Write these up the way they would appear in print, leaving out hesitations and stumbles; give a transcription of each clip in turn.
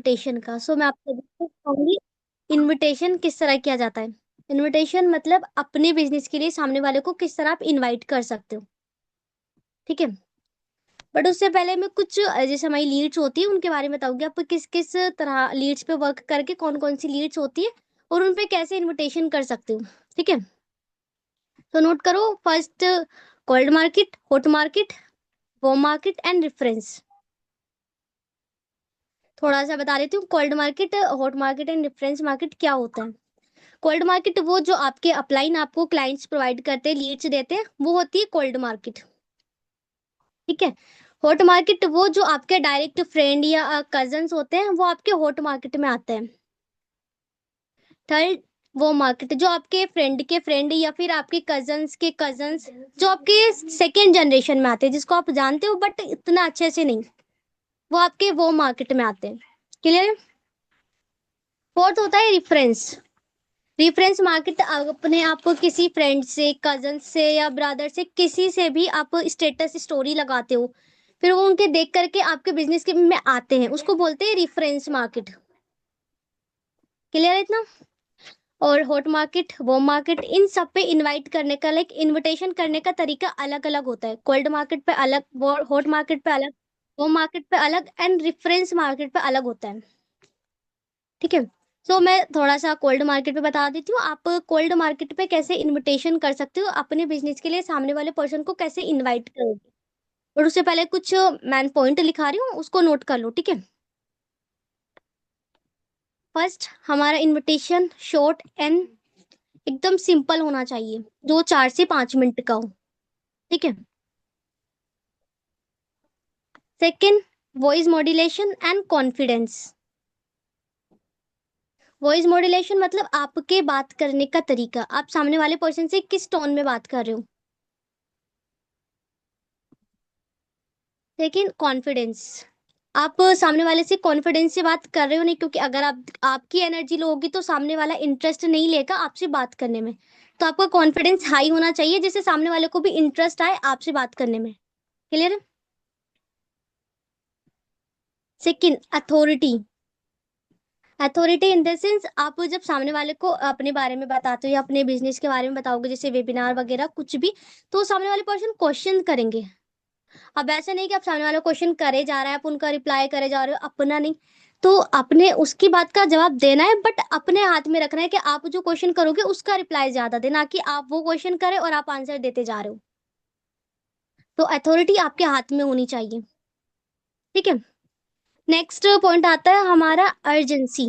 Invitation का। सो मैं आपको बताऊंगी इनविटेशन किस तरह किया जाता है। इनविटेशन मतलब अपने बिजनेस के लिए सामने वाले को किस तरह आप इनवाइट कर सकते हो। ठीक है। बट उससे पहले मैं कुछ जैसे हमारी लीड्स होती है उनके बारे में बताऊंगी आपको, किस किस तरह लीड्स पे वर्क करके कौन कौन सी लीड्स होती है और उन पे कैसे इनविटेशन कर सकते हो। ठीक है। तो नोट करो। First, cold market, hot market, warm market and reference. थोड़ा सा बता देती हूँ, cold market, hot market and reference market क्या होता है। कोल्ड मार्केट वो जो आपके अपलाइन आपको क्लाइंट्स प्रोवाइड करते हैं, लीड्स देते हैं, वो होती है कोल्ड मार्केट। ठीक है। हॉट मार्केट वो जो आपके डायरेक्ट फ्रेंड या कजन्स होते हैं, वो आपके हॉट मार्केट में आते हैं। थर्ड, वो मार्केट जो आपके फ्रेंड के फ्रेंड या फिर आपके कजन्स के कजन्स, जो आपके सेकेंड जनरेशन में आते हैं, जिसको आप जानते हो बट इतना अच्छे से नहीं, वो आपके वो मार्केट में आते हैं। क्लियर है। फोर्थ होता है रिफरेंस। रिफरेंस मार्केट अपने आप को किसी फ्रेंड से, कजन से या ब्रदर से, किसी से भी आप स्टेटस स्टोरी लगाते हो, फिर वो उनके देख करके आपके बिजनेस के में आते हैं, उसको बोलते हैं रिफरेंस मार्केट। क्लियर है इतना। और हॉट मार्केट, वो मार्केट, इन सब पे इनवाइट करने का, लाइक इनविटेशन करने का तरीका अलग अलग होता है। कोल्ड मार्केट पे अलग, वो हॉट मार्केट पे अलग, वो मार्केट पे अलग एंड रेफरेंस मार्केट पे अलग होता है। ठीक है। सो मैं थोड़ा सा कोल्ड मार्केट पे बता देती हूँ। आप कोल्ड मार्केट पे कैसे इनविटेशन कर सकते हो, अपने बिजनेस के लिए सामने वाले पर्सन को कैसे इनवाइट करोगे। और उससे पहले कुछ मैन पॉइंट लिखा रही हूँ, उसको नोट कर लो। ठीक है। फर्स्ट, हमारा इनविटेशन शॉर्ट एंड एकदम सिंपल होना चाहिए, जो 4 से 5 मिनट का हो। ठीक है। Second, voice modulation and confidence. Voice modulation मतलब आपके बात करने का तरीका, आप सामने वाले पर्सन से किस टोन में बात कर रहे हो। सेकेंड, कॉन्फिडेंस, आप सामने वाले से कॉन्फिडेंस से बात कर रहे हो नहीं, क्योंकि अगर आप आपकी एनर्जी लो होगी तो सामने वाला इंटरेस्ट नहीं लेगा आपसे बात करने में। तो आपका कॉन्फिडेंस हाई होना चाहिए, जिससे सामने वाले को भी इंटरेस्ट आए आपसे बात करने में। क्लियर है। Second, authority. Authority in the sense, आप जब सामने वाले को अपने बारे में बताते हो या अपने बिजनेस के बारे में बताओगे, जैसे वेबिनार वगैरह कुछ भी, तो सामने वाले पर्सन क्वेश्चन करेंगे। अब ऐसा नहीं कि आप सामने वाला क्वेश्चन करे जा रहा है, आप उनका रिप्लाई करे जा रहे हो, अपना नहीं। तो अपने उसकी बात का जवाब देना है, बट अपने हाथ में रखना है कि आप जो क्वेश्चन करोगे उसका रिप्लाई ज्यादा देना, कि आप वो क्वेश्चन करें और आप आंसर देते जा रहे हो। तो अथॉरिटी आपके हाथ में होनी चाहिए। ठीक है। नेक्स्ट पॉइंट आता है हमारा अर्जेंसी।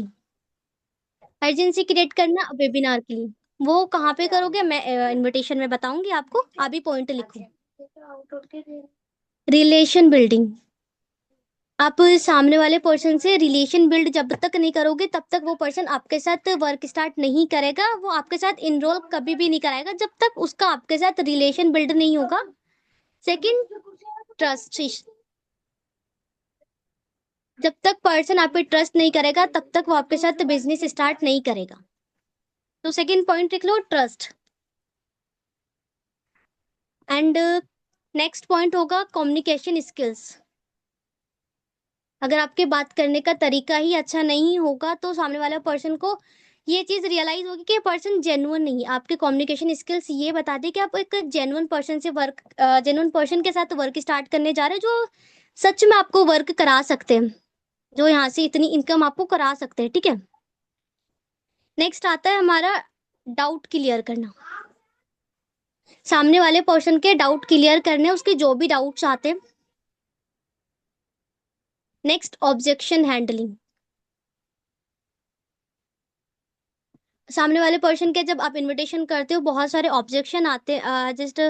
अर्जेंसी क्रिएट करना वेबिनार के लिए, वो कहाँ पे करोगे मैं इनविटेशन में बताऊंगी आपको, अभी पॉइंट लिखो। Relation building. आप सामने वाले पर्सन से रिलेशन बिल्ड जब तक नहीं करोगे, तब तक वो पर्सन आपके साथ वर्क स्टार्ट नहीं करेगा, वो आपके साथ इनरोल कभी भी नहीं कराएगा, जब तक उसका आपके साथ रिलेशन बिल्ड नहीं होगा। Second, trust. जब तक पर्सन आप पे ट्रस्ट नहीं करेगा, तब तक वो आपके साथ बिजनेस स्टार्ट नहीं करेगा। तो सेकंड पॉइंट लिख लो, ट्रस्ट। एंड नेक्स्ट पॉइंट होगा कम्युनिकेशन स्किल्स। अगर आपके बात करने का तरीका ही अच्छा नहीं होगा, तो सामने वाला पर्सन को ये चीज रियलाइज होगी कि पर्सन जेन्युइन नहीं है। आपके कम्युनिकेशन स्किल्स ये बताते हैं कि आप एक जेन्युइन पर्सन से वर्क, जेन्युइन पर्सन के साथ वर्क स्टार्ट करने जा रहे हैं, जो सच में आपको वर्क करा सकते हैं, जो यहाँ से इतनी इनकम आपको करा सकते हैं। ठीक है। नेक्स्ट आता है हमारा डाउट क्लियर करना। सामने वाले पर्सन के डाउट क्लियर करने, उसके जो भी डाउट्स आते हैं। Next, objection handling. सामने वाले पर्सन के जब आप इनविटेशन करते हो, बहुत सारे ऑब्जेक्शन आते हैं, जस्ट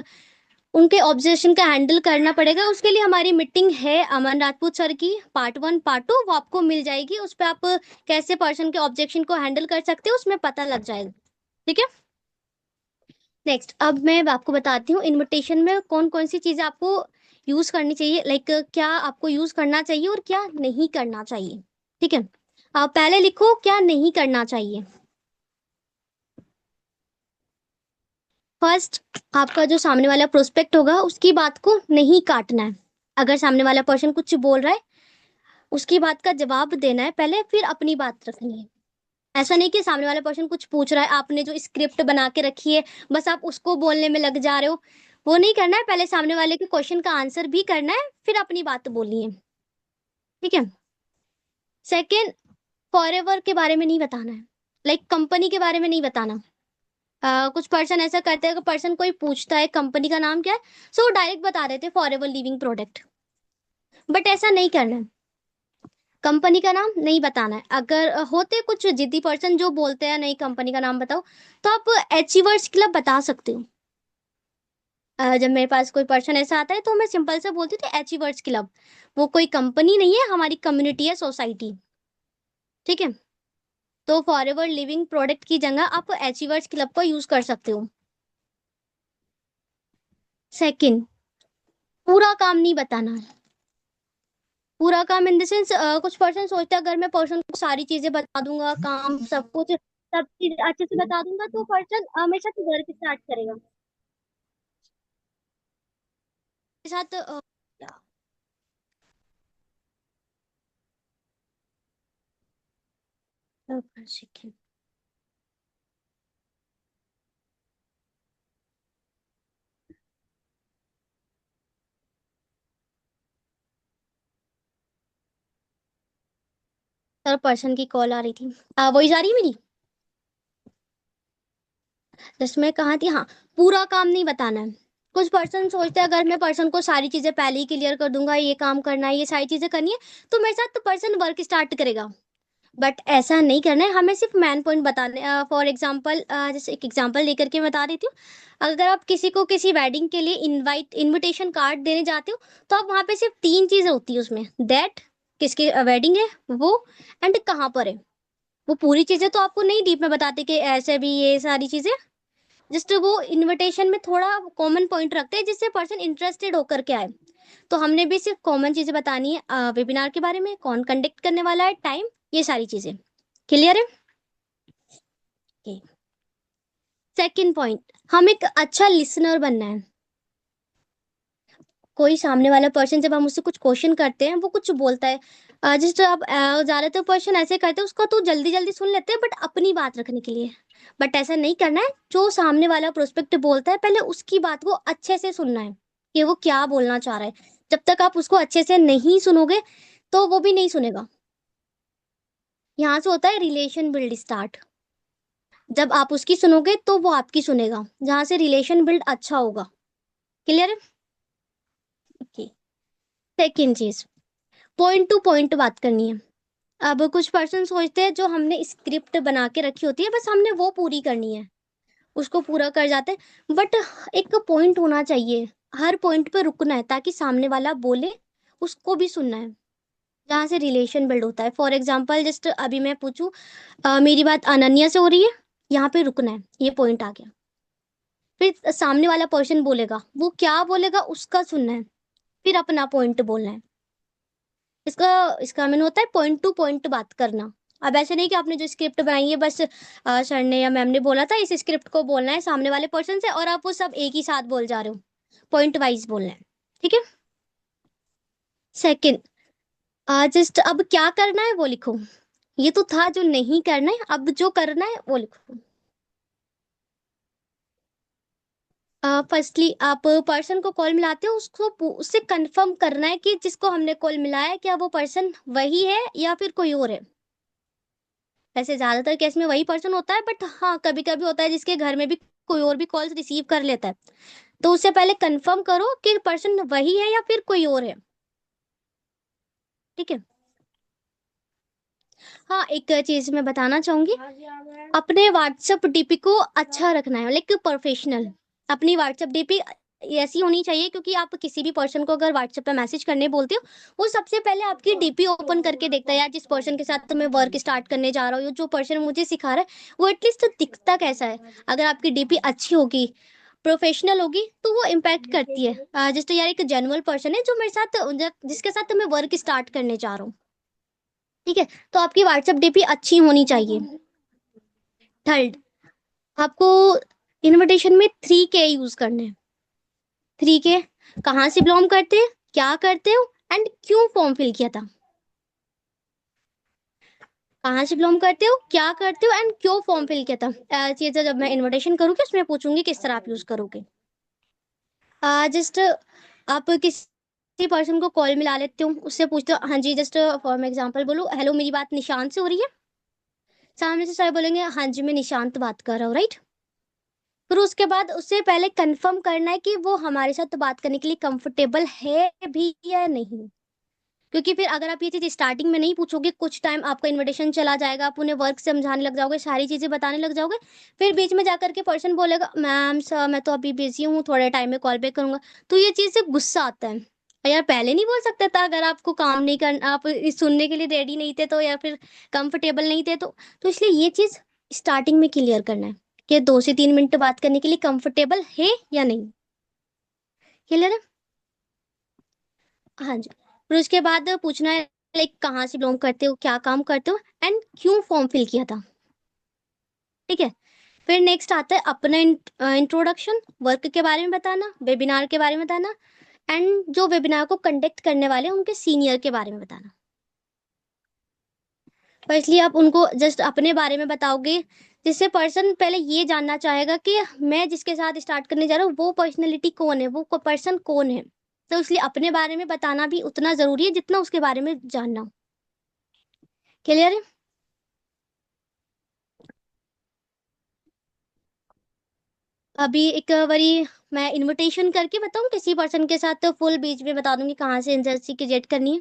उनके ऑब्जेक्शन का हैंडल करना पड़ेगा। उसके लिए हमारी मीटिंग है अमन राजपूत सर की, पार्ट 1 पार्ट 2, वो आपको मिल जाएगी। उस पर आप कैसे पर्सन के ऑब्जेक्शन को हैंडल कर सकते हो, उसमें पता लग जाएगा। ठीक है। नेक्स्ट, अब मैं आपको बताती हूँ इनविटेशन में कौन कौन सी चीजें आपको यूज करनी चाहिए, लाइक क्या आपको यूज करना चाहिए और क्या नहीं करना चाहिए। ठीक है। आप पहले लिखो क्या नहीं करना चाहिए। फर्स्ट, आपका जो सामने वाला प्रोस्पेक्ट होगा उसकी बात को नहीं काटना है। अगर सामने वाला पर्सन कुछ बोल रहा है, उसकी बात का जवाब देना है पहले, फिर अपनी बात रखनी है। ऐसा नहीं कि सामने वाला पर्सन कुछ पूछ रहा है, आपने जो स्क्रिप्ट बना के रखी है बस आप उसको बोलने में लग जा रहे हो, वो नहीं करना है। पहले सामने वाले के क्वेश्चन का आंसर भी करना है, फिर अपनी बात बोलनी है। ठीक है। सेकंड, फॉरएवर के बारे में नहीं बताना है, लाइक कंपनी के बारे में नहीं बताना। कुछ पर्सन ऐसा करते हैं कि पर्सन कोई पूछता है कंपनी का नाम क्या है, सो वो डायरेक्ट बता देते हैं फॉरएवर लिविंग प्रोडक्ट। बट ऐसा नहीं करना है, कंपनी का नाम नहीं बताना है। अगर होते कुछ जिद्दी पर्सन जो बोलते हैं नहीं कंपनी का नाम बताओ, तो आप अचीवर्स क्लब बता सकते हो। जब मेरे पास कोई पर्सन ऐसा आता है तो मैं सिंपल से बोलती थी अचीवर्स क्लब। वो कोई कंपनी नहीं है, हमारी कम्युनिटी है, सोसाइटी। ठीक है। तो फॉरएवर लिविंग प्रोडक्ट की जगह आप अचीवर्स क्लब का यूज कर सकते हो। सेकंड, पूरा काम नहीं बताना। पूरा काम इन द सेंस, कुछ पर्सन सोचता है अगर मैं पर्सन को सारी चीजें बता दूंगा, काम सब कुछ सब चीज अच्छे से बता दूंगा, तो पर्सन हमेशा से वर्क स्टार्ट करेगा के साथ। सर पर्सन की कॉल आ रही थी, वही जा रही है मेरी। जिसमें कहा थी, हाँ, पूरा काम नहीं बताना है। कुछ पर्सन सोचते हैं अगर मैं पर्सन को सारी चीजें पहले ही क्लियर कर दूंगा, ये काम करना है, ये सारी चीजें करनी है, तो मेरे साथ तो पर्सन वर्क स्टार्ट करेगा। बट ऐसा नहीं करना है, हमें सिर्फ मैन पॉइंट बताने। फॉर एग्जांपल, जैसे एक एग्जांपल लेकर के बता देती हूँ। अगर आप किसी को किसी वेडिंग के लिए इनविटेशन कार्ड देने जाते हो, तो आप वहां पे सिर्फ तीन चीजें होती है उसमें, दैट, किसकी वेडिंग है वो, एंड कहाँ पर है। वो पूरी चीजें तो आपको नहीं डीप में बताते कि ऐसे भी ये सारी चीजें। जस्ट वो इनविटेशन में थोड़ा कॉमन पॉइंट रखते हैं जिससे पर्सन इंटरेस्टेड होकर के आए। तो हमने भी सिर्फ कॉमन चीजें बतानी है, वेबिनार के बारे में, कौन कंडक्ट करने वाला है, टाइम, ये सारी चीजें। क्लियर है? सेकंड पॉइंट, हम एक अच्छा लिसनर बनना है। कोई सामने वाला पर्सन जब हम उससे कुछ क्वेश्चन करते हैं, वो कुछ बोलता है, जिस आप ज्यादातर पर्सन ऐसे करते हैं, उसको तो जल्दी जल्दी सुन लेते हैं बट अपनी बात रखने के लिए। बट ऐसा नहीं करना है। जो सामने वाला प्रोस्पेक्ट बोलता है पहले उसकी बात को अच्छे से सुनना है कि वो क्या बोलना चाह रहा है। जब तक आप उसको अच्छे से नहीं सुनोगे तो वो भी नहीं सुनेगा। यहाँ से होता है रिलेशन बिल्ड स्टार्ट। जब आप उसकी सुनोगे तो वो आपकी सुनेगा, जहां से रिलेशन बिल्ड अच्छा होगा। क्लियर है? ओके। सेकेंड चीज, पॉइंट टू पॉइंट बात करनी है। अब कुछ पर्सन सोचते हैं जो हमने स्क्रिप्ट बना के रखी होती है बस हमने वो पूरी करनी है, उसको पूरा कर जाते हैं। बट एक पॉइंट होना चाहिए, हर पॉइंट पे रुकना है ताकि सामने वाला बोले, उसको भी सुनना है, जहाँ से रिलेशन बिल्ड होता है। फॉर एग्जाम्पल, जस्ट अभी मैं पूछूं, मेरी बात अनन्या से हो रही है, यहाँ पे रुकना है, ये पॉइंट आ गया। फिर सामने वाला पर्सन बोलेगा, वो क्या बोलेगा उसका सुनना है, फिर अपना पॉइंट बोलना है। इसका इसका मीन होता है पॉइंट टू पॉइंट बात करना। अब ऐसे नहीं कि आपने जो स्क्रिप्ट बनाई है बस सर ने या मैम ने बोला था इस स्क्रिप्ट को बोलना है सामने वाले पर्सन से, और आप वो सब एक ही साथ बोल जा रहे हो। पॉइंट वाइज बोलना है। ठीक है। सेकंड, जस्ट अब क्या करना है वो लिखो। ये तो था जो नहीं करना है, अब जो करना है वो लिखो। फर्स्टली आप पर्सन को कॉल मिलाते हो, उसको उससे कंफर्म करना है कि जिसको हमने कॉल मिलाया है क्या वो पर्सन वही है या फिर कोई और है। वैसे ज्यादातर केस में वही पर्सन होता है, बट हाँ कभी कभी होता है जिसके घर में भी कोई और भी कॉल्स रिसीव कर लेता है। तो उससे पहले कंफर्म करो कि पर्सन वही है या फिर कोई और है। ठीक है। हाँ, एक चीज मैं बताना चाहूंगी, अपने व्हाट्सएप डीपी को अच्छा रखना है, लाइक प्रोफेशनल। अपनी व्हाट्सएप डीपी ऐसी होनी चाहिए, क्योंकि आप किसी भी पर्सन को अगर व्हाट्सएप पे मैसेज करने बोलते हो, वो सबसे पहले आपकी डीपी ओपन करके देखता है, यार जिस पर्सन के साथ मैं वर्क स्टार्ट करने जा रहा हूँ, जो पर्सन मुझे सिखा रहा है वो एटलीस्ट दिखता कैसा है। अगर आपकी डीपी अच्छी होगी, प्रोफेशनल होगी, तो वो इम्पैक्ट करती है। जैसे यार एक जेन्युइन पर्सन है जो मेरे साथ, जिसके साथ मैं वर्क स्टार्ट करने जा रहा हूँ। ठीक है। तो आपकी व्हाट्सएप डीपी अच्छी होनी चाहिए। थर्ड, आपको इनविटेशन में 3K यूज करने हैं। 3K, कहाँ से बिलोंग करते हैं, क्या करते हो, एंड क्यों फॉर्म फिल किया था। कहाँ से बिलोंग करते हो, क्या करते हो एंड क्यों फॉर्म फिल किया था। चीजें जब मैं इनविटेशन करूँगी उसमें पूछूंगी किस तरह आप यूज करोगे। जस्ट आप किसी पर्सन को कॉल मिला लेते हो, उससे पूछते हो हाँ जी, जस्ट फॉर एग्जांपल बोलो हेलो मेरी बात निशांत से हो रही है। सामने से सर बोलेंगे हाँ जी मैं निशांत बात कर रहा हूँ, राइट। फिर उसके बाद उससे पहले कंफर्म करना है कि वो हमारे साथ बात करने के लिए कंफर्टेबल है भी या नहीं। क्योंकि फिर अगर आप ये चीज स्टार्टिंग में नहीं पूछोगे, कुछ टाइम आपका इनविटेशन चला जाएगा, आप उन्हें वर्क समझाने लग जाओगे, सारी चीजें बताने लग जाओगे। फिर बीच में जाकर के पर्सन बोलेगा मैम सर मैं तो अभी बिजी हूँ, थोड़े टाइम में कॉल बैक करूंगा। तो ये चीज से गुस्सा आता है। और यार पहले नहीं बोल सकता था, अगर आपको काम नहीं करना, आप इस सुनने के लिए रेडी नहीं थे तो, या फिर कंफर्टेबल नहीं थे तो इसलिए ये चीज स्टार्टिंग में क्लियर करना है कि 2 से 3 मिनट बात करने के लिए कंफर्टेबल है या नहीं। क्लियर है। हाँ जी। फिर उसके बाद पूछना है लाइक कहाँ से बिलोंग करते हो, क्या काम करते हो एंड क्यों फॉर्म फिल किया था। ठीक है। फिर नेक्स्ट आता है अपना इंट्रोडक्शन, वर्क के बारे में बताना, वेबिनार के बारे में बताना एंड जो वेबिनार को कंडक्ट करने वाले हैं उनके सीनियर के बारे में बताना। पर इसलिए आप उनको जस्ट अपने बारे में बताओगे, जिससे पर्सन पहले ये जानना चाहेगा कि मैं जिसके साथ स्टार्ट करने जा रहा हूँ वो पर्सनैलिटी कौन है, वो पर्सन कौन है। तो इसलिए अपने बारे में बताना भी उतना जरूरी है जितना उसके बारे में जानना। क्लियर है। अभी एक बारी मैं इनविटेशन करके बताऊं किसी पर्सन के साथ, तो फुल बीच में बता दूंगी कहाँ से एजेंसी की जेट करनी है।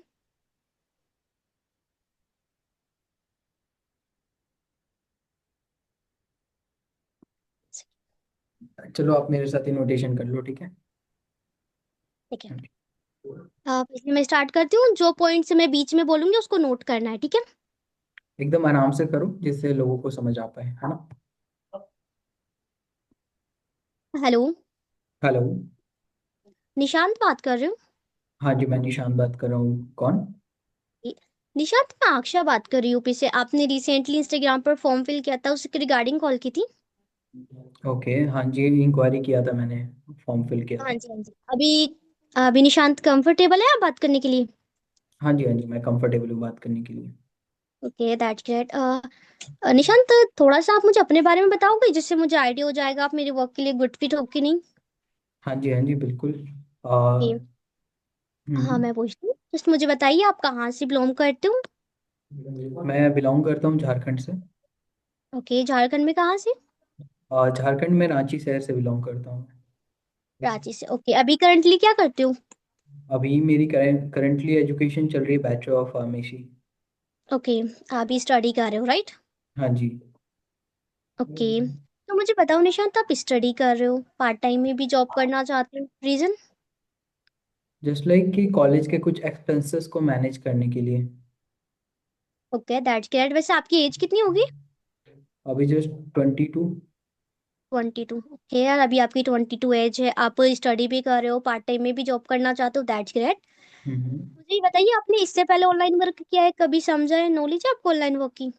चलो आप मेरे साथ इनविटेशन कर लो, ठीक है। ठीक है। इसलिए मैं स्टार्ट करती हूँ, जो पॉइंट्स मैं बीच में बोलूंगी उसको नोट करना है, ठीक है। एकदम आराम से करो जिससे लोगों को समझ आ पाए, है ना। हेलो। हेलो। निशांत बात कर रहे हो। हाँ जी, मैं निशान बात कर रहा हूँ। कौन? निशांत मैं अक्षा बात कर रही हूँ यूपी से। आपने रिसेंटली इंस्टाग्राम पर फॉर्म फिल किया था, उसके रिगार्डिंग कॉल की थी। ओके, हाँ जी, इंक्वायरी किया था मैंने, फॉर्म फिल किया हाँ था। जी हाँ जी। अभी अभी निशांत कंफर्टेबल है आप बात करने के लिए। हाँ जी, हाँ जी, मैं कंफर्टेबल हूँ बात करने के लिए। Okay that's great. निशांत थोड़ा सा आप मुझे अपने बारे में बताओगे, जिससे मुझे आइडिया हो जाएगा आप मेरे वर्क के लिए गुड फिट हो कि नहीं। हाँ जी, हाँ जी, बिल्कुल। आ, ओके। हाँ हम्म, मैं पूछती हूँ, जस्ट मुझे बताइए आप कहाँ से बिलोंग करते हो। मैं बिलोंग करता हूँ झारखंड से। ओके झारखंड में कहाँ से। झारखंड में रांची शहर से बिलोंग करता हूँ। रांची से। ओके अभी करंटली क्या करते हो। अभी मेरी करंटली एजुकेशन चल रही है, बैचलर ऑफ फार्मेसी। ओके अभी स्टडी कर रहे हो, राइट। हाँ जी। ओके तो मुझे बताओ निशांत, आप स्टडी कर रहे हो, पार्ट टाइम में भी जॉब करना चाहते हो, रीजन। जस्ट लाइक कि कॉलेज के कुछ एक्सपेंसेस को मैनेज करने के लिए। Okay that's great. वैसे आपकी एज कितनी होगी। अभी जस्ट 22। 22। ओके यार अभी आपकी 22 एज है, आप स्टडी भी कर रहे हो, पार्ट टाइम में भी जॉब करना चाहते हो, दैट्स ग्रेट। हम्म। मुझे ये बताइए आपने इससे पहले ऑनलाइन वर्क किया है, कभी समझा है, नॉलेज है आपको ऑनलाइन वर्क की।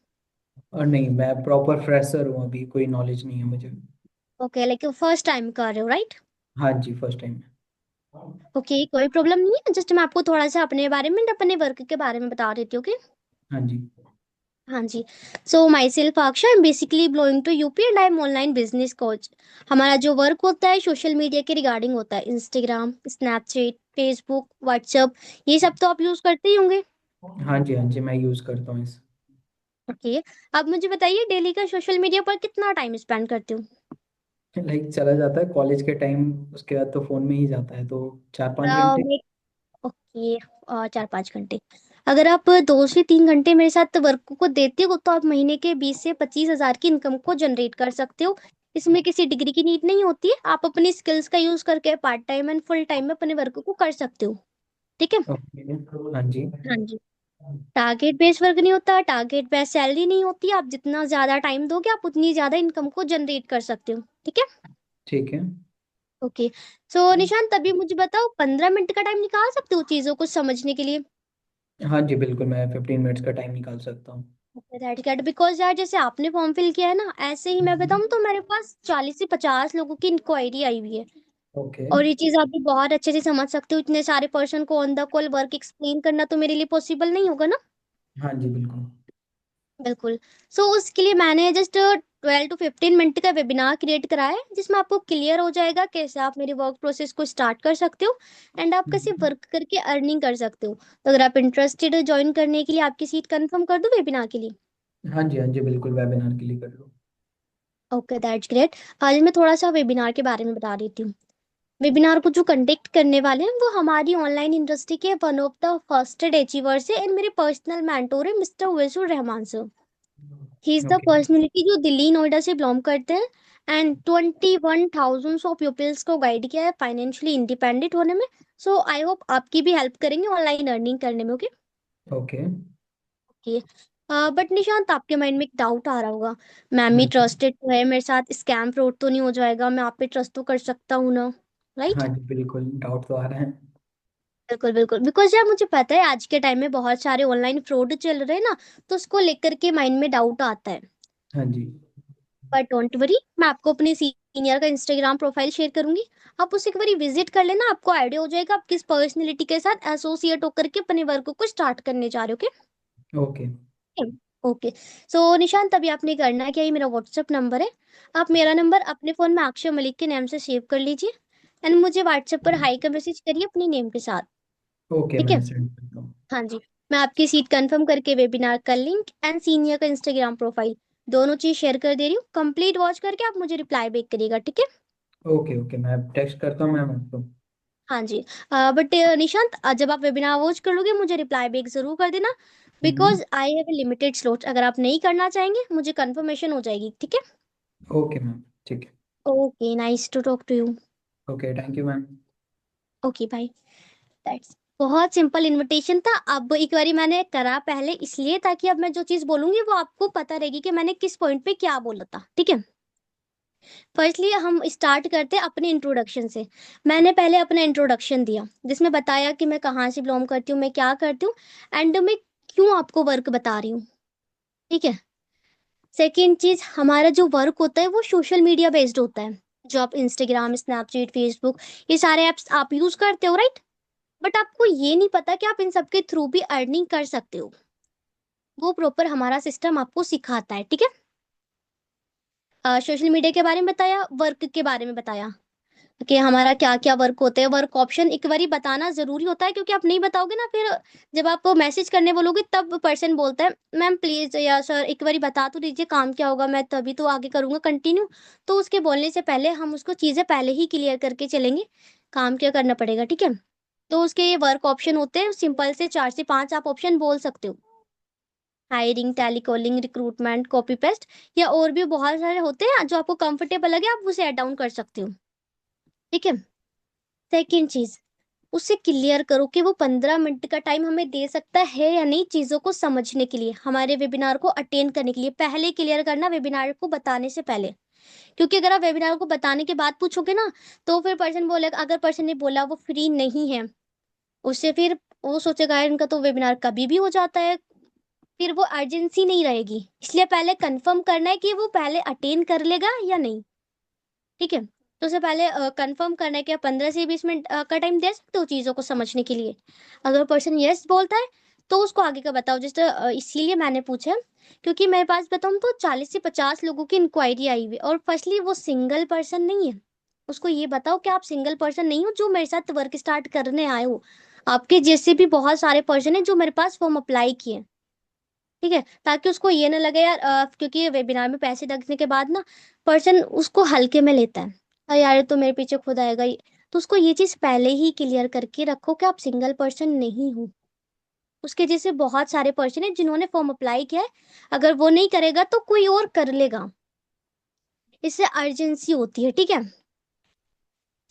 और नहीं, मैं प्रॉपर फ्रेशर हूँ, अभी कोई नॉलेज नहीं है मुझे। ओके लाइक फर्स्ट टाइम कर रहे हो, राइट। हाँ जी, फर्स्ट टाइम। ओके कोई प्रॉब्लम नहीं है, जस्ट मैं आपको थोड़ा सा अपने बारे में अपने वर्क के बारे में बता देती हूँ, ओके। हाँ जी। हाँ जी। So myself Aksha, I am basically belonging to UP and I am online business coach. हमारा जो वर्क होता है सोशल मीडिया के रिगार्डिंग होता है, इंस्टाग्राम, स्नैपचैट, फेसबुक, व्हाट्सएप, ये सब तो आप यूज करते ही होंगे। हाँ जी, हाँ जी, मैं यूज़ करता हूँ इस। ओके अब मुझे बताइए डेली का सोशल मीडिया पर कितना टाइम स्पेंड करते हो। लाइक चला जाता है कॉलेज के टाइम, उसके बाद तो फ़ोन में ही जाता है, तो 4-5 घंटे। मैं ओके 4-5 घंटे। अगर आप 2 से 3 घंटे मेरे साथ वर्क को देते हो तो आप महीने के 20 से 25 हजार की इनकम को जनरेट कर सकते हो। इसमें किसी डिग्री की नीड नहीं होती है, आप अपनी स्किल्स का यूज करके part time and full time में अपने वर्क को कर सकते हो। ठीक है। ओके। हाँ जी। हाँ जी। टारगेट बेस्ड वर्क नहीं होता, टारगेट बेस्ड सैलरी नहीं होती, आप जितना ज्यादा टाइम दोगे आप उतनी ज्यादा इनकम को जनरेट कर सकते हो। ठीक है। ठीक है। ओके सो निशांत तभी मुझे बताओ 15 मिनट का टाइम निकाल सकते हो चीजों को समझने के लिए। हाँ जी, बिल्कुल, मैं 15 मिनट्स का टाइम निकाल सकता हूँ। दैट गेट बिकॉज यार जैसे आपने फॉर्म फिल किया है ना, ऐसे ही मैं बताऊं तो मेरे पास 40 से 50 लोगों की इंक्वायरी आई हुई है। ओके। और ये चीज आप भी बहुत अच्छे से समझ सकते हो, इतने सारे पर्सन को on the call work explain करना तो मेरे लिए पॉसिबल नहीं होगा ना। हाँ जी, बिल्कुल। बिल्कुल। सो उसके लिए मैंने जस्ट 12 to 15 मिनट का वेबिनार क्रिएट करा है, जिसमें आपको क्लियर हो जाएगा कैसे आप मेरे वर्क प्रोसेस को स्टार्ट कर सकते हो एंड आप कैसे हम्म। वर्क करके अर्निंग कर सकते हो। तो अगर आप इंटरेस्टेड हो ज्वाइन करने के लिए, आपकी सीट कंफर्म कर दो वेबिनार के लिए। हाँ जी, हाँ जी, बिल्कुल वेबिनार के लिए कर लो। Okay, that's great. आज मैं थोड़ा सा वेबिनार के बारे में बता देती हूँ। वेबिनार को जो कंडक्ट करने वाले हैं वो हमारी ऑनलाइन इंडस्ट्री के one of the first achievers है एंड मेरे पर्सनल मेंटोर है, mister Vaisur Rahman sir. He is the okay. Personality जो दिल्ली नोएडा से बिलोंग करते हैं एंड 21,000 ऑफ पीपल्स को गाइड किया है फाइनेंशियली इंडिपेंडेंट होने में। सो आई होप आपकी भी हेल्प करेंगे ऑनलाइन अर्निंग करने में। Okay. Okay. Okay. But Nishant, आपके माइंड में एक डाउट आ रहा होगा, मैम हाँ ही जी। ट्रस्टेड तो है, मेरे साथ स्कैम फ्रॉड तो नहीं हो जाएगा, मैं आप पे ट्रस्ट तो कर सकता हूँ ना, राइट? हाँ जी, बिल्कुल डाउट तो आ रहे हैं। बिल्कुल बिल्कुल, बिकॉज यार मुझे पता है आज के टाइम में बहुत सारे ऑनलाइन फ्रॉड चल रहे हैं ना, तो उसको लेकर के माइंड में डाउट आता है। हाँ जी। बट डोंट वरी, मैं आपको अपनी सीनियर का इंस्टाग्राम प्रोफाइल शेयर करूंगी। आप उसे एक बार विजिट कर लेना, आपको आइडिया हो जाएगा आप किस पर्सनैलिटी के साथ एसोसिएट होकर के अपने वर्क को स्टार्ट करने जा रहे हो। ओके। ओके। ओके। सो निशांत, अभी आपने करना क्या, ये मेरा व्हाट्सएप नंबर है। आप मेरा नंबर अपने फोन में अक्षय मलिक के नाम से सेव कर लीजिए एंड मुझे व्हाट्सएप पर हाई का मैसेज करिए अपने नेम के साथ। ओके, ठीक है। मैं सेंड करता हूँ। हाँ जी। मैं आपकी सीट कंफर्म करके वेबिनार का लिंक एंड सीनियर का इंस्टाग्राम प्रोफाइल दोनों चीज शेयर कर दे रही हूँ। कंप्लीट वॉच करके आप मुझे रिप्लाई बैक करिएगा, ठीक है? ओके, ओके, मैं टेक्स्ट करता हूँ मैम आपको। हाँ जी। बट निशांत, जब आप वेबिनार वॉच कर लोगे मुझे रिप्लाई बैक जरूर कर देना, hmm. Because I have a limited slot. अगर आप नहीं करना चाहेंगे मुझे कंफर्मेशन हो जाएगी, ठीक है? ओके मैम, ठीक है। Okay, nice to talk to you. Okay, thank you ma'am. Okay bye. That's बहुत सिंपल इनविटेशन था। अब एक बारी मैंने करा पहले इसलिए ताकि अब मैं जो चीज बोलूंगी वो आपको पता रहेगी कि मैंने किस पॉइंट पे क्या बोला था, ठीक है? फर्स्टली हम स्टार्ट करते हैं अपने इंट्रोडक्शन से। मैंने पहले अपना इंट्रोडक्शन दिया जिसमें बताया कि मैं कहाँ से बिलोंग करती हूँ, मैं क्या करती हूँ एंड मैं क्यों आपको वर्क बता रही हूँ, ठीक है? सेकेंड चीज, हमारा जो वर्क होता है वो सोशल मीडिया बेस्ड होता है। जो आप इंस्टाग्राम, स्नैपचैट, फेसबुक, ये सारे ऐप्स आप यूज करते हो, राइट? बट आपको ये नहीं पता कि आप इन सब के थ्रू भी अर्निंग कर सकते हो। वो प्रॉपर हमारा सिस्टम आपको सिखाता है, ठीक है? सोशल मीडिया के बारे में बताया, वर्क के बारे में बताया कि हमारा क्या क्या वर्क होते हैं। वर्क ऑप्शन एक बारी बताना जरूरी होता है, क्योंकि आप नहीं बताओगे ना, फिर जब आप मैसेज करने बोलोगे तब पर्सन बोलता है मैम प्लीज या सर एक बारी बता तो दीजिए काम क्या होगा, मैं तभी तो आगे करूंगा कंटिन्यू। तो उसके बोलने से पहले हम उसको चीजें पहले ही क्लियर करके चलेंगे, काम क्या करना पड़ेगा, ठीक है? तो उसके ये वर्क ऑप्शन होते हैं, सिंपल से 4 से 5 आप ऑप्शन बोल सकते हो। Hiring, telecalling, recruitment, copy paste, या और भी बहुत सारे होते हैं, जो आपको कंफर्टेबल लगे आप उसे ऐड डाउन कर सकते हो, ठीक है? सेकेंड चीज, उसे क्लियर करो कि वो 15 मिनट का टाइम हमें दे सकता है या नहीं चीजों को समझने के लिए, हमारे वेबिनार को अटेंड करने के लिए। पहले क्लियर करना वेबिनार को बताने से पहले, क्योंकि अगर आप वेबिनार को बताने के बाद पूछोगे ना, तो फिर पर्सन बोलेगा, अगर पर्सन ने बोला वो फ्री नहीं है, उससे फिर वो सोचेगा यार इनका तो वेबिनार कभी भी हो जाता है, फिर वो अर्जेंसी नहीं रहेगी। इसलिए पहले कंफर्म करना है कि वो पहले अटेंड कर लेगा या नहीं, ठीक है? तो उससे पहले कंफर्म करना है कि आप 15 से 20 मिनट का टाइम दे सकते हो चीज़ों को समझने के लिए। अगर पर्सन यस बोलता है तो उसको आगे का बताओ। जैसे इसीलिए मैंने पूछा, क्योंकि मेरे पास बताऊँ तो 40 से 50 लोगों की इंक्वायरी आई हुई है, और फर्स्टली वो सिंगल पर्सन नहीं है। उसको ये बताओ कि आप सिंगल पर्सन नहीं हो जो मेरे साथ वर्क स्टार्ट करने आए हो, आपके जैसे भी बहुत सारे पर्सन हैं जो मेरे पास फॉर्म अप्लाई किए, ठीक है? ताकि उसको ये ना लगे यार, क्योंकि वेबिनार में पैसे लगने के बाद ना पर्सन उसको हल्के में लेता है, अरे यार ये तो मेरे पीछे खुद आएगा ही। तो उसको ये चीज पहले ही क्लियर करके रखो कि आप सिंगल पर्सन नहीं हो, उसके जैसे बहुत सारे पर्सन है जिन्होंने फॉर्म अप्लाई किया है। अगर वो नहीं करेगा तो कोई और कर लेगा, इससे अर्जेंसी होती है, ठीक है?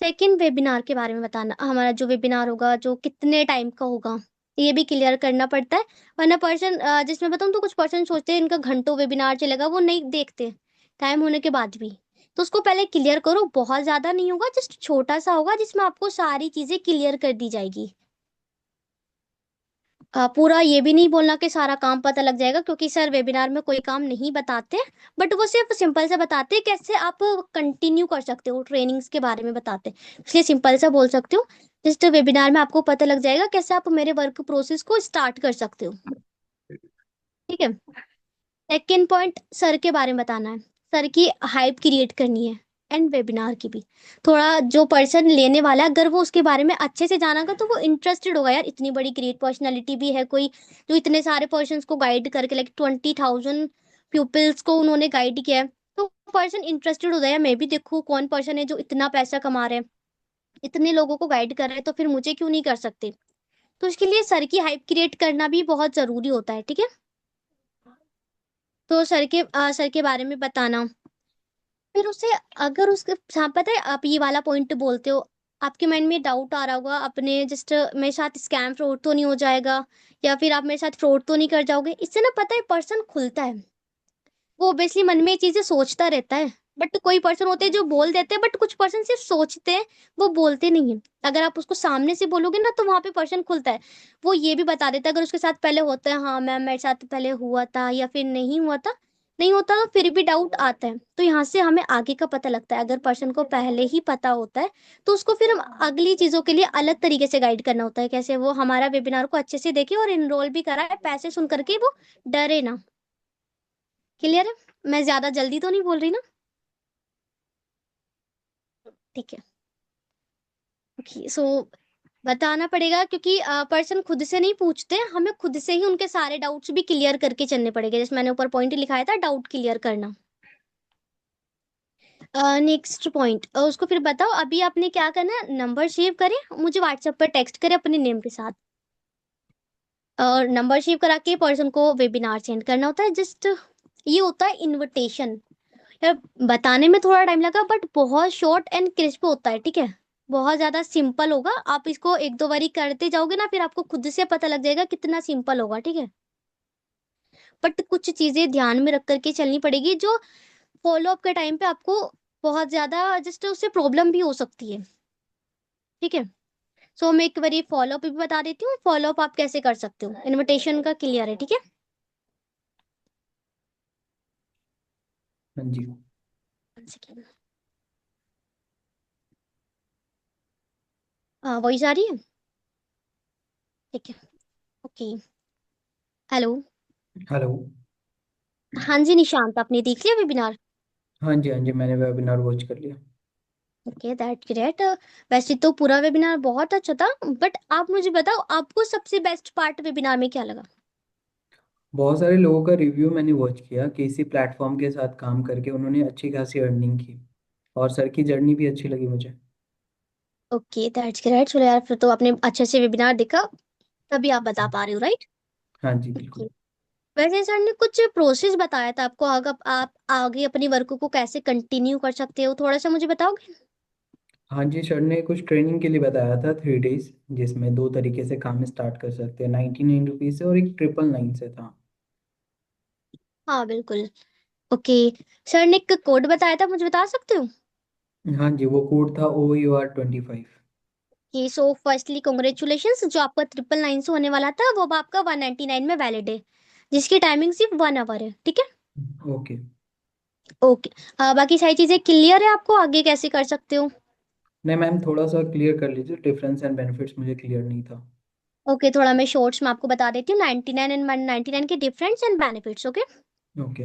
सेकंड, वेबिनार के बारे में बताना, हमारा जो वेबिनार होगा जो कितने टाइम का होगा ये भी क्लियर करना पड़ता है। वरना पर्सन, जिसमें बताऊँ तो कुछ पर्सन सोचते हैं इनका घंटों वेबिनार चलेगा, वो नहीं देखते टाइम होने के बाद भी। तो उसको पहले क्लियर करो, बहुत ज्यादा नहीं होगा, जस्ट छोटा सा होगा जिसमें आपको सारी चीजें क्लियर कर दी जाएगी। पूरा ये भी नहीं बोलना कि सारा काम पता लग जाएगा, क्योंकि सर वेबिनार में कोई काम नहीं बताते, बट वो सिर्फ सिंपल सा बताते हैं कैसे आप कंटिन्यू कर सकते हो, ट्रेनिंग्स के बारे में बताते हैं, इसलिए सिंपल सा बोल सकते हो। जस्ट वेबिनार में आपको पता लग जाएगा कैसे आप मेरे वर्क प्रोसेस को स्टार्ट कर सकते हो, ठीक है? सेकेंड पॉइंट, सर के बारे में बताना है, सर की हाइप क्रिएट करनी है, एंड वेबिनार की भी। थोड़ा जो पर्सन लेने वाला है, अगर वो उसके बारे में अच्छे से जानेगा तो वो इंटरेस्टेड होगा, यार इतनी बड़ी ग्रेट पर्सनालिटी भी है कोई जो इतने सारे पर्सन्स को गाइड करके, लाइक 20,000 पीपल्स को उन्होंने गाइड किया है। तो पर्सन इंटरेस्टेड हो जाए, मैं भी देखूँ कौन पर्सन है जो इतना पैसा कमा रहे हैं, इतने लोगों को गाइड कर रहे हैं, तो फिर मुझे क्यों नहीं कर सकते। तो उसके लिए सर की हाइप क्रिएट करना भी बहुत जरूरी होता है, ठीक है। तो सर के बारे में बताना, फिर उसे, अगर उसके, हाँ पता है, आप ये वाला पॉइंट बोलते हो, आपके माइंड में डाउट आ रहा होगा अपने, जस्ट मेरे साथ स्कैम फ्रॉड तो नहीं हो जाएगा, या फिर आप मेरे साथ फ्रॉड तो नहीं कर जाओगे। इससे ना पता है पर्सन खुलता है, वो ऑब्वियसली मन में ये चीजें सोचता रहता है। बट कोई पर्सन होते हैं जो बोल देते हैं, बट कुछ पर्सन सिर्फ सोचते हैं, वो बोलते नहीं है। अगर आप उसको सामने से बोलोगे ना तो वहां पे पर्सन खुलता है, वो ये भी बता देता है अगर उसके साथ पहले होता है, हाँ मैम मेरे साथ पहले हुआ था, या फिर नहीं हुआ था, नहीं होता तो फिर भी डाउट आता है। तो यहाँ से हमें आगे का पता लगता है, अगर पर्सन को पहले ही पता होता है तो उसको फिर हम अगली चीजों के लिए अलग तरीके से गाइड करना होता है, कैसे वो हमारा वेबिनार को अच्छे से देखे और इनरोल भी कराए, पैसे सुन करके वो डरे ना। क्लियर है? मैं ज्यादा जल्दी तो नहीं बोल रही ना? ठीक है। ओके, सो बताना पड़ेगा, क्योंकि पर्सन खुद से नहीं पूछते, हमें खुद से ही उनके सारे डाउट्स भी क्लियर करके चलने पड़ेंगे, जैसे मैंने ऊपर पॉइंट लिखाया था, डाउट क्लियर करना। नेक्स्ट पॉइंट, उसको फिर बताओ, अभी आपने क्या करना है, नंबर सेव करें, मुझे व्हाट्सएप पर टेक्स्ट करें अपने नेम के साथ, और नंबर सेव करा के पर्सन को वेबिनार सेंड करना होता है। जस्ट ये होता है इनविटेशन। यार बताने में थोड़ा टाइम लगा, बट बहुत शॉर्ट एंड क्रिस्प होता है, ठीक है। बहुत ज्यादा सिंपल होगा, आप इसको एक दो बारी करते जाओगे ना, फिर आपको खुद से पता लग जाएगा कितना सिंपल होगा, ठीक है। बट कुछ चीजें ध्यान में रख करके चलनी पड़ेगी, जो फॉलो अप के टाइम पे आपको बहुत ज्यादा जस्ट उससे प्रॉब्लम भी हो सकती है, ठीक है। सो मैं एक बारी फॉलो अप भी बता देती हूँ, फॉलो अप आप कैसे कर सकते हो, इनविटेशन का क्लियर है, ठीक है। हाँ जी। वॉइस आ रही है? ठीक है। ओके। हेलो। हेलो। हाँ जी निशांत, आपने देख लिया वेबिनार? हाँ जी, हाँ जी, मैंने वेबिनार वॉच कर लिया। Okay, that great. वैसे तो पूरा वेबिनार बहुत अच्छा था, बट आप मुझे बताओ आपको सबसे बेस्ट पार्ट वेबिनार में क्या लगा? बहुत सारे लोगों का रिव्यू मैंने वॉच किया कि इसी प्लेटफॉर्म के साथ काम करके उन्होंने अच्छी खासी अर्निंग की, और सर की जर्नी भी अच्छी लगी मुझे। Okay, that's great. चलो यार, फिर तो आपने अच्छे से वेबिनार देखा, तभी आप बता पा रहे हो, राइट? हाँ जी, ओके। बिल्कुल। वैसे सर ने कुछ प्रोसेस बताया था आपको, अगर आप आगे अपनी वर्क को कैसे कंटिन्यू कर सकते हो, थोड़ा सा मुझे बताओगे? हाँ जी, सर ने कुछ ट्रेनिंग के लिए बताया था 3 डेज, जिसमें दो तरीके से काम स्टार्ट कर सकते हैं, 99 रुपीज़ से और एक 999 से था। हाँ बिल्कुल। ओके। सर ने एक कोड बताया था, मुझे बता सकते हो? हाँ जी, वो कोड था OUR25। कि सो फर्स्टली कॉन्ग्रेचुलेशन, जो आपका 999 से होने वाला था वो अब आपका 199 में वैलिड है, जिसकी टाइमिंग सिर्फ 1 आवर है, ठीक है। ओके। ओके। बाकी सारी चीजें क्लियर है आपको, आगे कैसे कर सकते हो? नहीं मैम, थोड़ा सा क्लियर कर लीजिए, डिफरेंस एंड बेनिफिट्स मुझे क्लियर नहीं था। ओके, थोड़ा मैं शॉर्ट्स में आपको बता देती हूँ, 99 एंड 199 के difference and benefits, okay. Okay.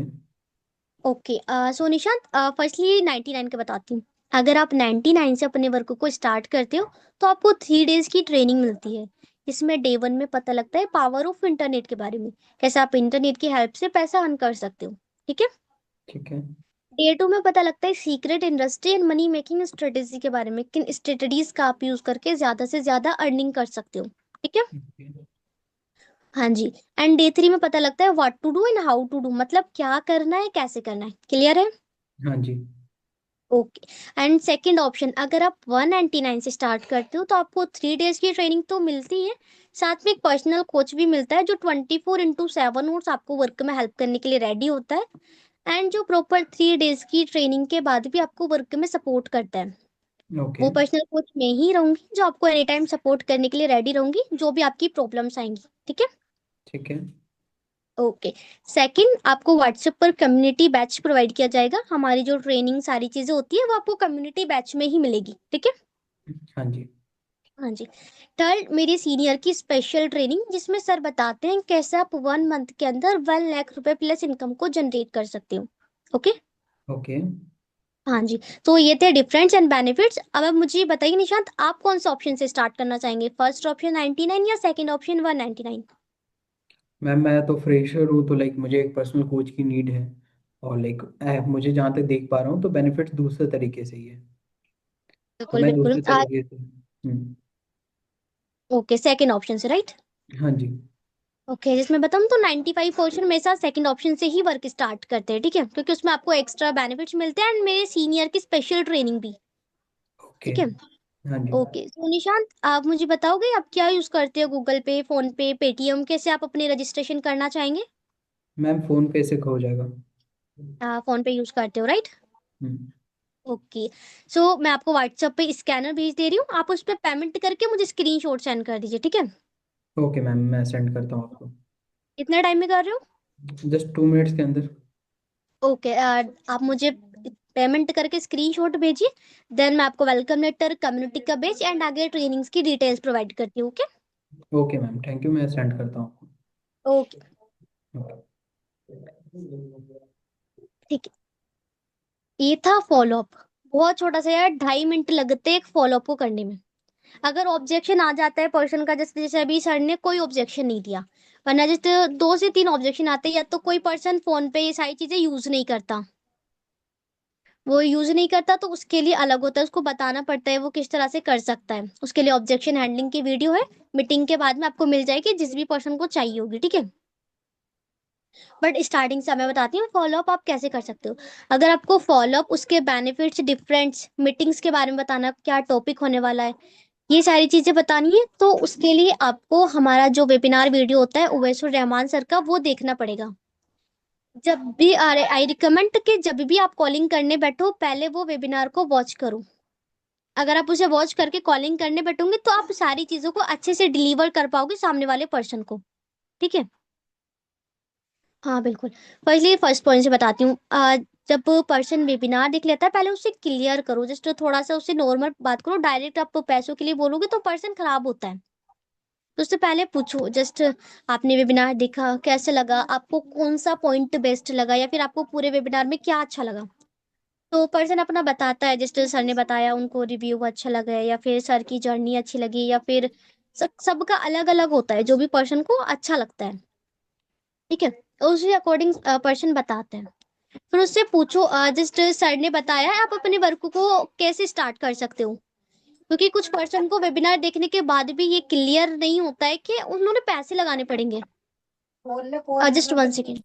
Okay, so Nishant, firstly 99 के बताती हूँ। अगर आप 99 से अपने वर्क को स्टार्ट करते हो तो आपको 3 डेज की ट्रेनिंग मिलती है। इसमें डे 1 में पता लगता है पावर ऑफ इंटरनेट के बारे में, कैसे आप इंटरनेट की हेल्प से पैसा अर्न कर सकते हो, ठीक है। ठीक है। डे 2 में पता लगता है secret industry and money making strategy के बारे में, किन स्ट्रेटेजीज का आप यूज करके ज्यादा से ज्यादा अर्निंग कर सकते हो, ठीक है। ओके। हाँ जी। एंड डे 3 में पता लगता है what to do and how to do, मतलब क्या करना है कैसे करना है, क्लियर है? हाँ जी। ओके। एंड सेकंड ऑप्शन, अगर आप 199 से स्टार्ट करते हो तो आपको 3 डेज की ट्रेनिंग तो मिलती है, साथ में एक पर्सनल कोच भी मिलता है जो 24/7 आवर्स आपको वर्क में हेल्प करने के लिए रेडी होता है, एंड जो प्रॉपर 3 डेज की ट्रेनिंग के बाद भी आपको वर्क में सपोर्ट करता है। ओके। वो पर्सनल कोच में ही रहूंगी जो आपको एनी टाइम सपोर्ट करने के लिए रेडी रहूंगी, जो भी आपकी प्रॉब्लम्स आएंगी, ठीक है। ठीक है। ओके। सेकंड, आपको व्हाट्सएप पर कम्युनिटी बैच प्रोवाइड किया जाएगा, हमारी जो ट्रेनिंग सारी चीजें होती है वो आपको कम्युनिटी बैच में ही मिलेगी, ठीक है। हाँ जी। हाँ जी। थर्ड, मेरे सीनियर की स्पेशल ट्रेनिंग, जिसमें सर बताते हैं कैसे आप 1 मंथ के अंदर 1 लाख रुपए प्लस इनकम को जनरेट कर सकते हो। ओके। ओके हाँ जी। तो ये थे डिफरेंस एंड बेनिफिट्स। अब आप मुझे बताइए निशांत, आप कौन से ऑप्शन से स्टार्ट करना चाहेंगे? फर्स्ट ऑप्शन 99 या सेकंड ऑप्शन 199? मैम, मैं तो फ्रेशर हूँ, तो लाइक मुझे एक पर्सनल कोच की नीड है। और लाइक मुझे जहाँ तक देख पा रहा हूँ तो बेनिफिट्स दूसरे तरीके से ही है। तो बिल्कुल मैं बिल्कुल। दूसरे तरीके से ओके, सेकंड ऑप्शन से, राइट? हाँ जी। ओके, जिसमें बताऊँ तो 95% मेरे साथ सेकंड ऑप्शन से ही वर्क स्टार्ट करते हैं, ठीक है, क्योंकि उसमें आपको एक्स्ट्रा बेनिफिट्स मिलते हैं एंड मेरे सीनियर की स्पेशल ट्रेनिंग भी। ओके। ठीक है। हाँ जी। ओके, तो निशांत आप मुझे बताओगे आप क्या यूज करते हो? गूगल पे, फोन पे, पेटीएम, कैसे आप अपने रजिस्ट्रेशन करना चाहेंगे? मैम, फोन पे से हो जाएगा। फोन पे यूज करते हो, राइट? हम्म। ओके। सो मैं आपको व्हाट्सएप पे स्कैनर भेज दे रही हूँ, आप उस पर पेमेंट करके मुझे स्क्रीनशॉट सेंड कर दीजिए, ठीक है? ओके मैम, मैं सेंड करता हूँ आपको। कितने टाइम में कर रहे हो? जस्ट 2 मिनट्स के अंदर। ओके, आप मुझे पेमेंट करके स्क्रीनशॉट भेजिए। देन मैं आपको वेलकम लेटर, कम्युनिटी का बेच एंड आगे ट्रेनिंग्स की डिटेल्स प्रोवाइड करती हूँ। Okay. Okay ma'am, thank you, मैं सेंड करता हूँ ओके। आपको। ठीक है। ये था फॉलोअप। बहुत छोटा सा यार, 2.5 मिनट लगते हैं एक फॉलोअप को करने में। अगर ऑब्जेक्शन आ जाता है पर्सन का, जैसे जैसे अभी सर ने कोई ऑब्जेक्शन नहीं दिया, वरना जैसे 2 से 3 ऑब्जेक्शन आते हैं, या तो कोई पर्सन फोन पे ये सारी चीजें यूज नहीं करता, वो यूज नहीं करता तो उसके लिए अलग होता है, उसको बताना पड़ता है वो किस तरह से कर सकता है। उसके लिए ऑब्जेक्शन हैंडलिंग की वीडियो है, मीटिंग के बाद में आपको मिल जाएगी, जिस भी पर्सन को चाहिए होगी, ठीक है? बट स्टार्टिंग से मैं बताती हूँ फॉलोअप आप कैसे कर सकते हो। अगर आपको फॉलोअप, उसके बेनिफिट्स, डिफरेंट्स, मीटिंग्स के बारे में बताना, क्या टॉपिक होने वाला है, ये सारी चीजें बतानी है, तो उसके लिए आपको हमारा जो वेबिनार वीडियो होता है उवैसुर रहमान सर का, वो देखना पड़ेगा। जब भी आई रिकमेंड कि जब भी आप कॉलिंग करने बैठो पहले वो वेबिनार को वॉच करो। अगर आप उसे वॉच करके कॉलिंग करने बैठोगे तो आप सारी चीजों को अच्छे से डिलीवर कर पाओगे सामने वाले पर्सन को, ठीक है? हाँ बिल्कुल। पहले फर्स्ट पॉइंट से बताती हूँ। जब पर्सन वेबिनार देख लेता है पहले उसे क्लियर करो, जस्ट थोड़ा सा उससे नॉर्मल बात करो। डायरेक्ट आप पैसों के लिए बोलोगे तो पर्सन खराब होता है। तो उससे पहले पूछो, जस्ट आपने वेबिनार देखा, कैसे लगा आपको, कौन सा पॉइंट बेस्ट लगा, या फिर आपको पूरे वेबिनार में क्या अच्छा लगा। तो पर्सन अपना बताता है, जैसे सर ने बताया उनको रिव्यू अच्छा लगा है, या फिर सर की जर्नी अच्छी लगी, या फिर सबका अलग अलग होता है जो भी पर्सन को अच्छा लगता है, ठीक है? तो उसी अकॉर्डिंग पर्सन बताते हैं। फिर उससे पूछो, जस्ट सर ने बताया है आप अपने वर्क को कैसे स्टार्ट कर सकते हो, क्योंकि कुछ पर्सन को वेबिनार देखने के बाद भी ये क्लियर नहीं होता है कि उन्होंने पैसे लगाने पड़ेंगे। Just 1 second.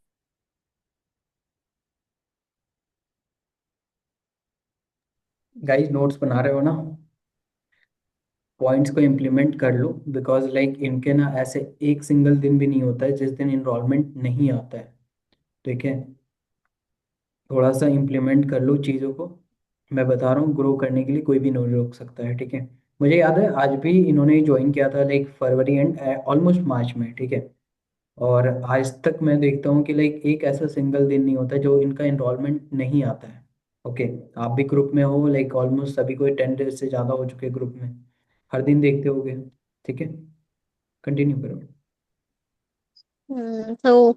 गाइस, नोट्स बना रहे हो ना? पॉइंट्स को इम्प्लीमेंट कर लो, बिकॉज लाइक इनके ना ऐसे एक सिंगल दिन भी नहीं होता है जिस दिन इनरोलमेंट नहीं आता है। ठीक है, थोड़ा सा इम्प्लीमेंट कर लो चीज़ों को। मैं बता रहा हूँ, ग्रो करने के लिए कोई भी नहीं रोक सकता है। ठीक है, मुझे याद है आज भी इन्होंने ज्वाइन किया था लाइक फरवरी एंड ऑलमोस्ट मार्च में। ठीक है, और आज तक मैं देखता हूँ कि लाइक एक ऐसा सिंगल दिन नहीं होता जो इनका इनरोलमेंट नहीं आता है। ओके, आप भी ग्रुप में हो, लाइक ऑलमोस्ट सभी को 10 डेज से ज़्यादा हो चुके ग्रुप में, हर दिन देखते होगे। ठीक है, कंटिन्यू करो। तो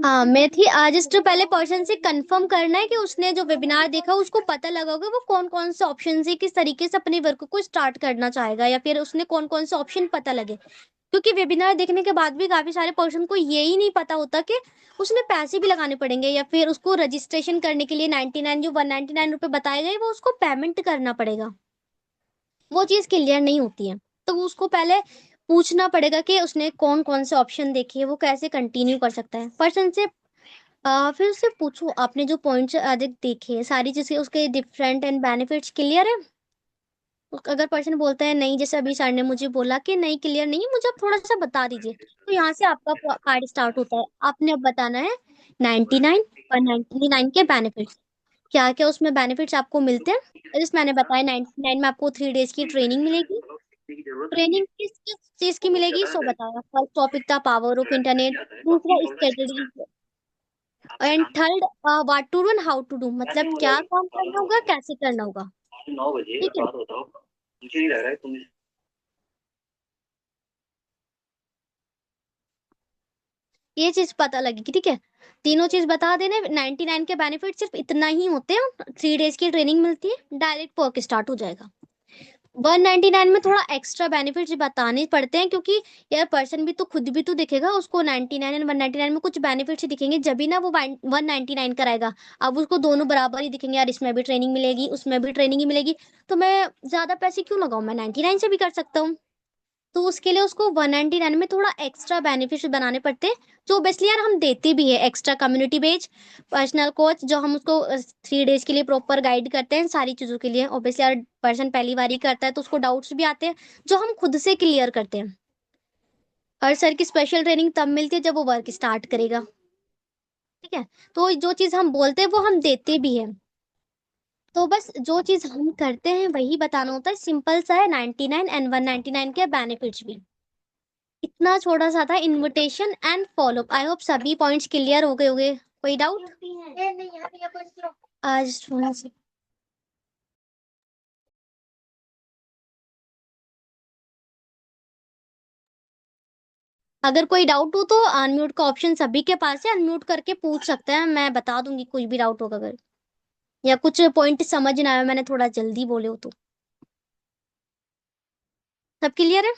हाँ, मैं थी आज, जस्ट पहले पर्सन से कंफर्म करना है कि उसने जो वेबिनार देखा उसको पता लगा होगा वो कौन कौन से ऑप्शन से किस तरीके से अपने वर्क को स्टार्ट करना चाहेगा, या फिर उसने कौन कौन से ऑप्शन पता लगे। क्योंकि वेबिनार देखने के बाद भी काफी सारे पर्सन को यही नहीं पता होता कि उसने पैसे भी लगाने पड़ेंगे, या फिर उसको रजिस्ट्रेशन करने के लिए 99 जो 199 रुपये बताए गए वो उसको पेमेंट करना पड़ेगा। वो चीज क्लियर नहीं होती है, तो उसको पहले पूछना पड़ेगा कि उसने कौन कौन से ऑप्शन देखे, वो कैसे कंटिन्यू कर सकता है पर्सन से। फिर उससे पूछो आपने जो पॉइंट्स अधिक देखे सारी चीजें, उसके डिफरेंट एंड बेनिफिट्स क्लियर है? अगर पर्सन बोलता है नहीं, जैसे अभी सर ने मुझे बोला कि नहीं क्लियर नहीं है, मुझे आप थोड़ा सा बता दीजिए, तो यहाँ से आपका कार्ड स्टार्ट होता है। आपने अब बताना है 99 और 99 के बेनिफिट्स, क्या क्या उसमें बेनिफिट्स आपको मिलते हैं। जैसे मैंने बताया 99 में आपको 3 डेज की ट्रेनिंग मिलेगी। ट्रेनिंग किस किस चीज की मिलेगी सो बताया। फर्स्ट टॉपिक था पावर ऑफ इंटरनेट, दूसरा strategy, and third what to do and how to do, मतलब क्या काम करना होगा, कैसे करना होगा, ठीक है? ये चीज पता लगेगी, ठीक है। तीनों चीज बता देने। 99 के बेनिफिट सिर्फ इतना ही होते हैं, 3 डेज की ट्रेनिंग मिलती है, डायरेक्ट वर्क स्टार्ट हो जाएगा। 199 में थोड़ा एक्स्ट्रा बेनिफिट्स बताने पड़ते हैं, क्योंकि यार पर्सन भी तो खुद भी तो दिखेगा, उसको 99 एंड 199 में कुछ बेनिफिट्स दिखेंगे जब भी ना वो 199 कराएगा। अब उसको दोनों बराबर ही दिखेंगे, यार इसमें भी ट्रेनिंग मिलेगी उसमें भी ट्रेनिंग ही मिलेगी, तो मैं ज्यादा पैसे क्यों लगाऊं, मैं 99 से भी कर सकता हूँ। तो उसके लिए उसको 199 में थोड़ा एक्स्ट्रा बेनिफिट्स बनाने पड़ते हैं, जो बेसिकली यार हम देते भी है। Extra community page, personal coach जो हम उसको 3 डेज के लिए प्रॉपर गाइड करते हैं सारी चीज़ों के लिए। ऑब्वियसली यार पर्सन पहली बार ही करता है तो उसको डाउट्स भी आते हैं, जो हम खुद से क्लियर करते हैं। और सर की स्पेशल ट्रेनिंग तब मिलती है जब वो वर्क स्टार्ट करेगा, ठीक है। तो जो चीज़ हम बोलते हैं वो हम देते भी हैं। तो बस जो चीज़ हम करते हैं वही बताना होता है, सिंपल सा है। 99 एंड 199 के बेनिफिट्स भी इतना छोटा सा था, invitation and follow up. I hope सभी पॉइंट्स क्लियर हो गए होंगे। कोई डाउट आज थोड़ा सा। अगर कोई डाउट हो तो अनम्यूट का ऑप्शन सभी के पास है, अनम्यूट करके पूछ सकते हैं, मैं बता दूंगी कोई भी डाउट होगा अगर, या कुछ पॉइंट समझ ना आए मैंने थोड़ा जल्दी बोले हो तो। सब क्लियर है?